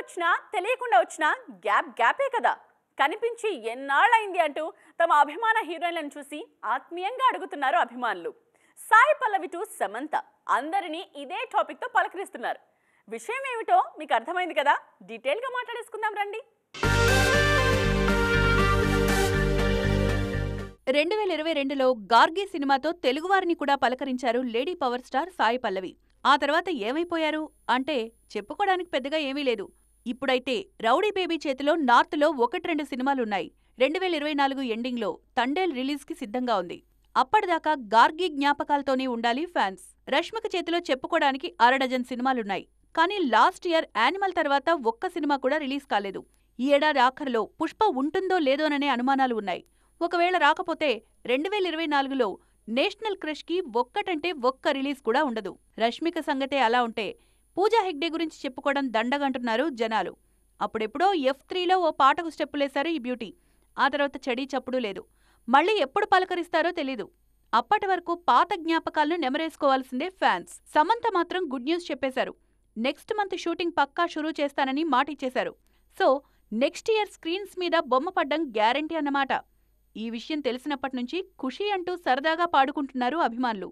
వచ్చినా తెలియకుండా వచ్చినా గ్యాపే కదా. కనిపించి ఎన్నాళ్ళైంది అంటూ తమ అభిమాన హీరోయిన్లను చూసి ఆత్మీయంగా అడుగుతున్నారు అభిమానులు. సాయి పల్లవి టు సమంత అందరినీ ఇదే టాపిక్ తో పలకరిస్తున్నారు. విషయం ఏమిటో మీకు అర్థమైంది కదా, డీటెయిల్ గా మాట్లాడేసుకుందాం రండి. 2022లో గార్గి సినిమాతో తెలుగువారిని కూడా పలకరించారు lady power star Sai Pallavi. ఆ తర్వాత ఏమైపోయారు అంటే చెప్పుకోవడానికి పెద్దగా ఏమీ లేదు. ఇప్పుడైతే రౌడీ బేబీ చేతిలో నార్త్లో 1-2 సినిమాలున్నాయి. 2024 ఎండింగ్లో తండేల్ రిలీజ్కి సిద్ధంగా ఉంది. అప్పటిదాకా గార్గి జ్ఞాపకాలతోనే ఉండాలి ఫ్యాన్స్. రష్మిక చేతిలో చెప్పుకోవడానికి 1/2 సినిమాలున్నాయి. కానీ లాస్ట్ ఇయర్ యానిమల్ తర్వాత ఒక్క సినిమా కూడా రిలీజ్ కాలేదు. ఈ ఏడాది ఆఖరులో పుష్ప ఉంటుందో లేదోననే అనుమానాలు ఉన్నాయి. ఒకవేళ రాకపోతే 2024లో నేషనల్ క్రష్ కి ఒక్కటంటే ఒక్క రిలీజ్ కూడా ఉండదు. రష్మిక సంగతే అలా ఉంటే పూజా హెగ్డే గురించి చెప్పుకోవడం దండగంటున్నారు జనాలు. అప్పుడెప్పుడో F3లో ఓ పాటకు స్టెప్పులేశారు ఈ బ్యూటీ. ఆ తర్వాత చెడీ చప్పుడు లేదు. మళ్ళీ ఎప్పుడు పలకరిస్తారో తెలీదు. అప్పటి వరకు పాత జ్ఞాపకాలను నెమరేసుకోవాల్సిందే ఫ్యాన్స్. సమంత మాత్రం గుడ్ న్యూస్ చెప్పేశారు. నెక్స్ట్ మంత్ షూటింగ్ పక్కా షురూ చేస్తానని మాటిచ్చేశారు. సో నెక్స్ట్ ఇయర్ స్క్రీన్స్ మీద బొమ్మ పడ్డం గ్యారంటీ అన్నమాట. ఈ విషయం తెలిసినప్పటి నుంచి ఖుషీ అంటూ సరదాగా పాడుకుంటున్నారు అభిమానులు.